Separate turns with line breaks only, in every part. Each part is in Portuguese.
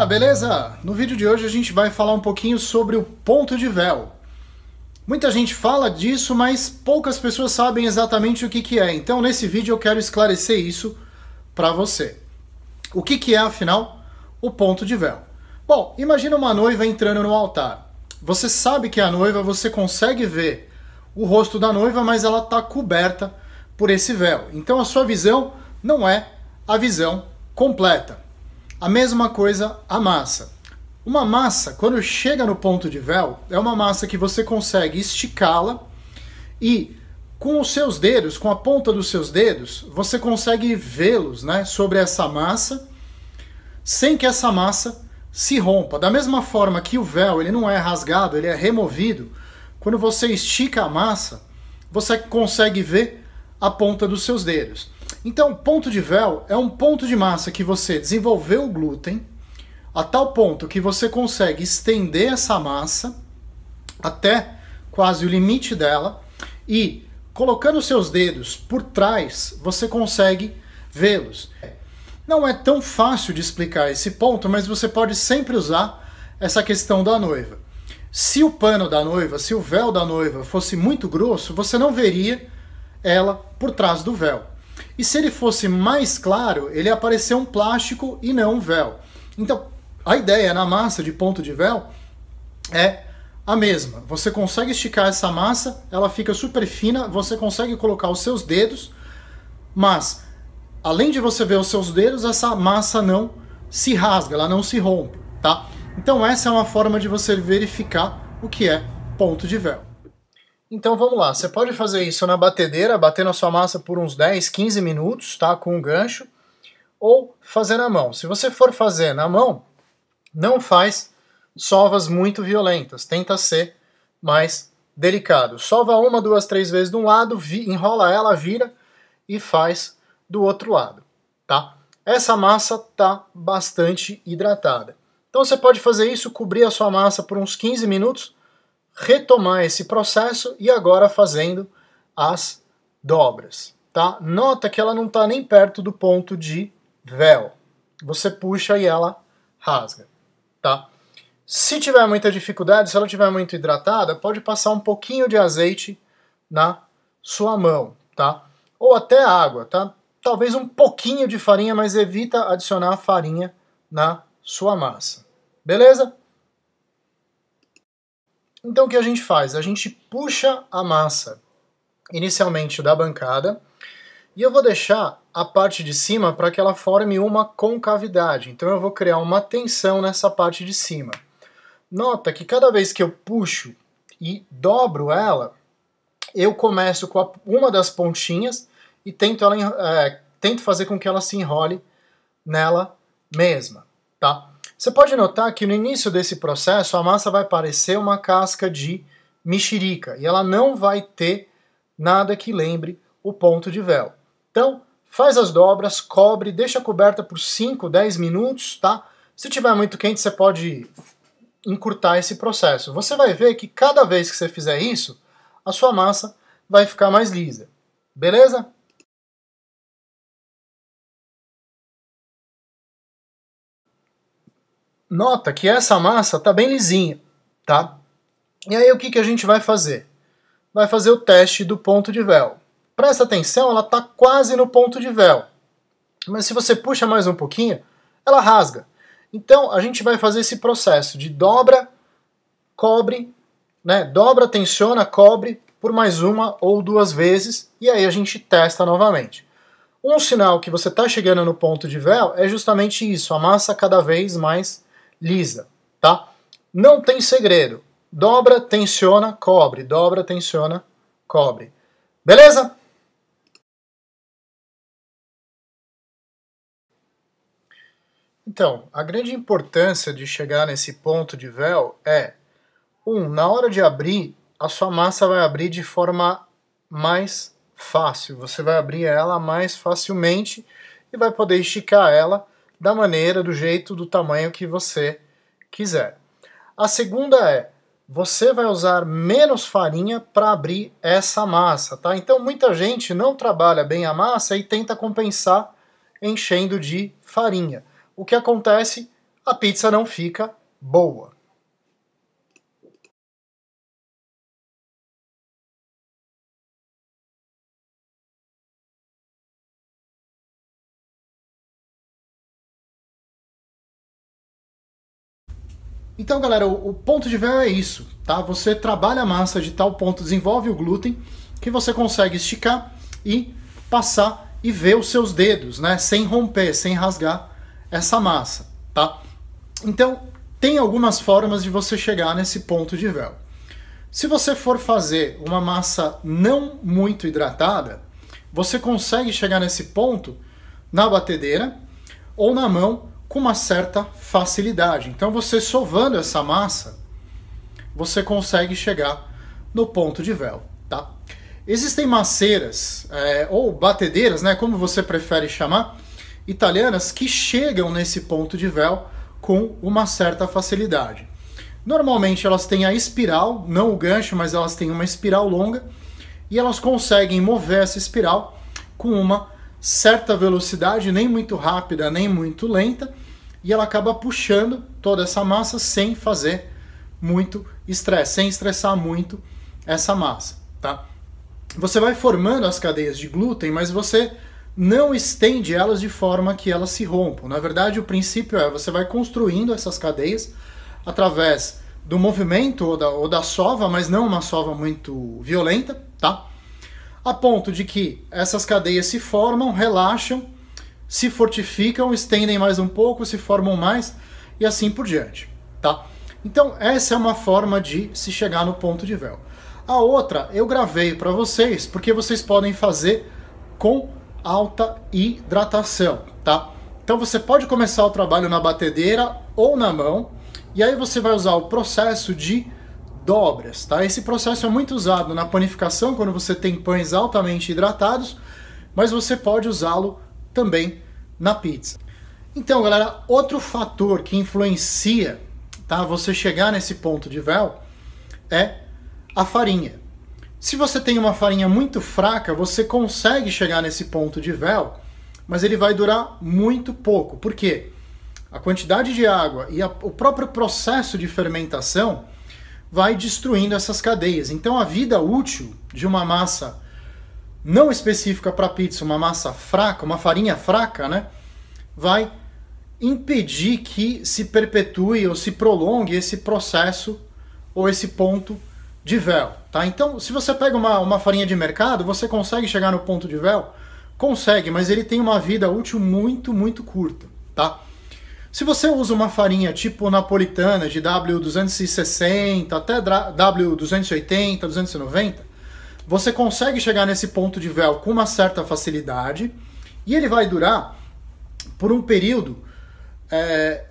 Olá, beleza? No vídeo de hoje a gente vai falar um pouquinho sobre o ponto de véu. Muita gente fala disso, mas poucas pessoas sabem exatamente o que é. Então nesse vídeo eu quero esclarecer isso para você. O que é, afinal, o ponto de véu? Bom, imagina uma noiva entrando no altar. Você sabe que a noiva, você consegue ver o rosto da noiva, mas ela está coberta por esse véu. Então a sua visão não é a visão completa. A mesma coisa a massa. Uma massa, quando chega no ponto de véu, é uma massa que você consegue esticá-la e com os seus dedos, com a ponta dos seus dedos, você consegue vê-los, né, sobre essa massa, sem que essa massa se rompa. Da mesma forma que o véu ele não é rasgado, ele é removido, quando você estica a massa, você consegue ver a ponta dos seus dedos. Então, ponto de véu é um ponto de massa que você desenvolveu o glúten a tal ponto que você consegue estender essa massa até quase o limite dela e, colocando seus dedos por trás, você consegue vê-los. Não é tão fácil de explicar esse ponto, mas você pode sempre usar essa questão da noiva. Se o pano da noiva, se o véu da noiva fosse muito grosso, você não veria ela por trás do véu. E se ele fosse mais claro, ele ia aparecer um plástico e não um véu. Então, a ideia na massa de ponto de véu é a mesma. Você consegue esticar essa massa, ela fica super fina, você consegue colocar os seus dedos, mas além de você ver os seus dedos, essa massa não se rasga, ela não se rompe, tá? Então essa é uma forma de você verificar o que é ponto de véu. Então vamos lá, você pode fazer isso na batedeira, batendo a sua massa por uns 10, 15 minutos, tá? Com um gancho, ou fazer na mão. Se você for fazer na mão, não faz sovas muito violentas, tenta ser mais delicado. Sova uma, duas, três vezes de um lado, enrola ela, vira e faz do outro lado, tá? Essa massa tá bastante hidratada. Então você pode fazer isso, cobrir a sua massa por uns 15 minutos, retomar esse processo e agora fazendo as dobras, tá? Nota que ela não está nem perto do ponto de véu. Você puxa e ela rasga, tá? Se tiver muita dificuldade, se ela estiver muito hidratada, pode passar um pouquinho de azeite na sua mão, tá? Ou até água, tá? Talvez um pouquinho de farinha, mas evita adicionar farinha na sua massa. Beleza? Então o que a gente faz? A gente puxa a massa inicialmente da bancada e eu vou deixar a parte de cima para que ela forme uma concavidade. Então eu vou criar uma tensão nessa parte de cima. Nota que cada vez que eu puxo e dobro ela, eu começo com uma das pontinhas e tento fazer com que ela se enrole nela mesma, tá? Você pode notar que no início desse processo a massa vai parecer uma casca de mexerica e ela não vai ter nada que lembre o ponto de véu. Então, faz as dobras, cobre, deixa coberta por 5, 10 minutos, tá? Se tiver muito quente, você pode encurtar esse processo. Você vai ver que cada vez que você fizer isso, a sua massa vai ficar mais lisa. Beleza? Nota que essa massa está bem lisinha, tá? E aí o que a gente vai fazer? Vai fazer o teste do ponto de véu. Presta atenção, ela está quase no ponto de véu. Mas se você puxa mais um pouquinho, ela rasga. Então a gente vai fazer esse processo de dobra, cobre, né? Dobra, tensiona, cobre por mais uma ou duas vezes e aí a gente testa novamente. Um sinal que você está chegando no ponto de véu é justamente isso, a massa cada vez mais lisa, tá? Não tem segredo. Dobra, tensiona, cobre. Dobra, tensiona, cobre. Beleza? Então, a grande importância de chegar nesse ponto de véu é, na hora de abrir, a sua massa vai abrir de forma mais fácil. Você vai abrir ela mais facilmente e vai poder esticar ela da maneira, do jeito, do tamanho que você quiser. A segunda é, você vai usar menos farinha para abrir essa massa, tá? Então muita gente não trabalha bem a massa e tenta compensar enchendo de farinha. O que acontece? a pizza não fica boa. Então, galera, o ponto de véu é isso, tá? Você trabalha a massa de tal ponto, desenvolve o glúten, que você consegue esticar e passar e ver os seus dedos, né? Sem romper, sem rasgar essa massa, tá? Então, tem algumas formas de você chegar nesse ponto de véu. Se você for fazer uma massa não muito hidratada, você consegue chegar nesse ponto na batedeira ou na mão com uma certa facilidade. Então você sovando essa massa, você consegue chegar no ponto de véu, tá? Existem maceiras, ou batedeiras, né, como você prefere chamar, italianas, que chegam nesse ponto de véu com uma certa facilidade. Normalmente elas têm a espiral, não o gancho, mas elas têm uma espiral longa, e elas conseguem mover essa espiral com uma certa velocidade, nem muito rápida, nem muito lenta, e ela acaba puxando toda essa massa sem fazer muito estresse, sem estressar muito essa massa, tá? Você vai formando as cadeias de glúten, mas você não estende elas de forma que elas se rompam. Na verdade, o princípio é você vai construindo essas cadeias através do movimento ou da sova, mas não uma sova muito violenta, tá? A ponto de que essas cadeias se formam, relaxam, se fortificam, estendem mais um pouco, se formam mais e assim por diante, tá? Então essa é uma forma de se chegar no ponto de véu. A outra eu gravei para vocês porque vocês podem fazer com alta hidratação, tá? Então você pode começar o trabalho na batedeira ou na mão e aí você vai usar o processo de dobras, tá? Esse processo é muito usado na panificação quando você tem pães altamente hidratados, mas você pode usá-lo também na pizza. Então, galera, outro fator que influencia, tá, você chegar nesse ponto de véu é a farinha. Se você tem uma farinha muito fraca, você consegue chegar nesse ponto de véu, mas ele vai durar muito pouco. Por quê? A quantidade de água e o próprio processo de fermentação vai destruindo essas cadeias. Então a vida útil de uma massa não específica para pizza, uma massa fraca, uma farinha fraca, né, vai impedir que se perpetue ou se prolongue esse processo ou esse ponto de véu, tá? Então, se você pega uma farinha de mercado, você consegue chegar no ponto de véu? Consegue, mas ele tem uma vida útil muito, muito curta, tá? Se você usa uma farinha tipo napolitana de W260 até W280, 290, você consegue chegar nesse ponto de véu com uma certa facilidade e ele vai durar por um período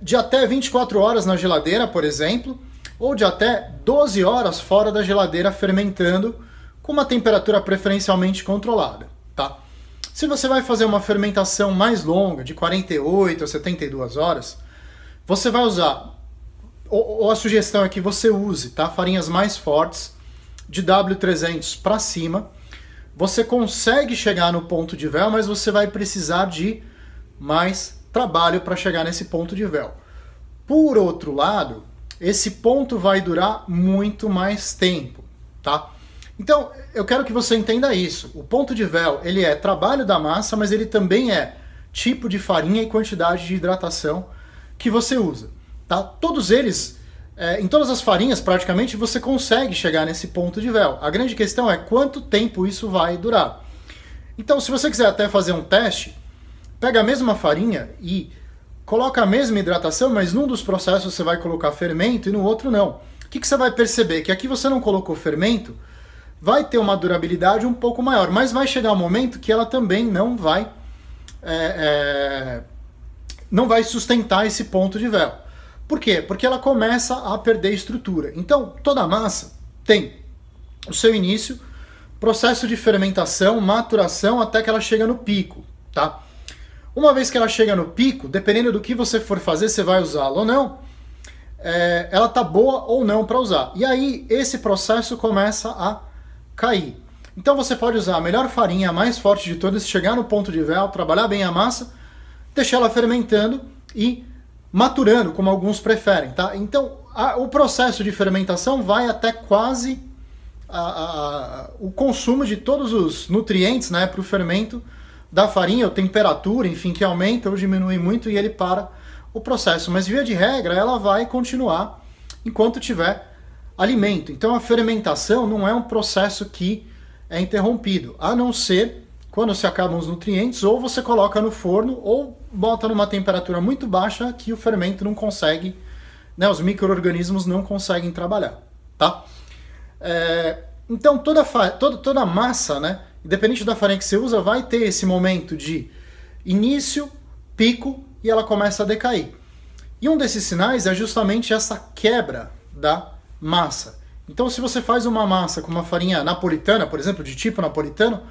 de até 24 horas na geladeira, por exemplo, ou de até 12 horas fora da geladeira fermentando com uma temperatura preferencialmente controlada, tá? Se você vai fazer uma fermentação mais longa, de 48 a 72 horas, você vai usar, ou a sugestão é que você use, tá, farinhas mais fortes, de W300 para cima. Você consegue chegar no ponto de véu, mas você vai precisar de mais trabalho para chegar nesse ponto de véu. Por outro lado, esse ponto vai durar muito mais tempo, tá? Então, eu quero que você entenda isso. O ponto de véu, ele é trabalho da massa, mas ele também é tipo de farinha e quantidade de hidratação que você usa, tá? Todos eles, em todas as farinhas, praticamente, você consegue chegar nesse ponto de véu. A grande questão é quanto tempo isso vai durar. Então, se você quiser até fazer um teste, pega a mesma farinha e coloca a mesma hidratação, mas num dos processos você vai colocar fermento e no outro não. O que você vai perceber? Que aqui você não colocou fermento, vai ter uma durabilidade um pouco maior, mas vai chegar um momento que ela também não vai sustentar esse ponto de véu. Por quê? Porque ela começa a perder estrutura. Então, toda massa tem o seu início, processo de fermentação, maturação, até que ela chega no pico, tá? Uma vez que ela chega no pico, dependendo do que você for fazer, você vai usá-la ou não, ela tá boa ou não para usar. E aí, esse processo começa a cair. Então você pode usar a melhor farinha, a mais forte de todas, chegar no ponto de véu, trabalhar bem a massa, deixar ela fermentando e maturando, como alguns preferem, tá? Então, o processo de fermentação vai até quase o consumo de todos os nutrientes, né, para o fermento da farinha, ou temperatura, enfim, que aumenta ou diminui muito e ele para o processo. Mas, via de regra, ela vai continuar enquanto tiver alimento. Então, a fermentação não é um processo que é interrompido, a não ser quando se acabam os nutrientes, ou você coloca no forno, ou bota numa temperatura muito baixa que o fermento não consegue, né, os micro-organismos não conseguem trabalhar, tá? Então toda massa, né, independente da farinha que você usa, vai ter esse momento de início, pico, e ela começa a decair. E um desses sinais é justamente essa quebra da massa. Então se você faz uma massa com uma farinha napolitana, por exemplo, de tipo napolitano,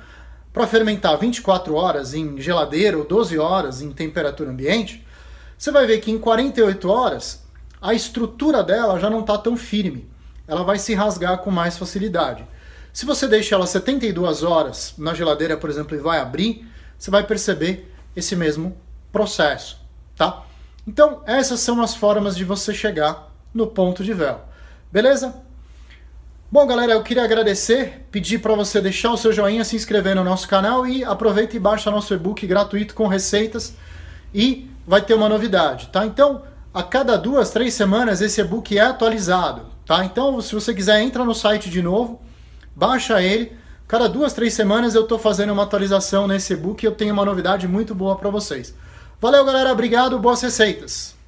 para fermentar 24 horas em geladeira ou 12 horas em temperatura ambiente, você vai ver que em 48 horas a estrutura dela já não está tão firme. Ela vai se rasgar com mais facilidade. Se você deixa ela 72 horas na geladeira, por exemplo, e vai abrir, você vai perceber esse mesmo processo, tá? Então, essas são as formas de você chegar no ponto de véu. Beleza? Bom, galera, eu queria agradecer, pedir para você deixar o seu joinha, se inscrever no nosso canal e aproveita e baixa nosso e-book gratuito com receitas e vai ter uma novidade, tá? Então, a cada 2, 3 semanas esse e-book é atualizado, tá? Então, se você quiser, entra no site de novo, baixa ele. Cada 2, 3 semanas eu estou fazendo uma atualização nesse e-book e eu tenho uma novidade muito boa para vocês. Valeu, galera, obrigado, boas receitas!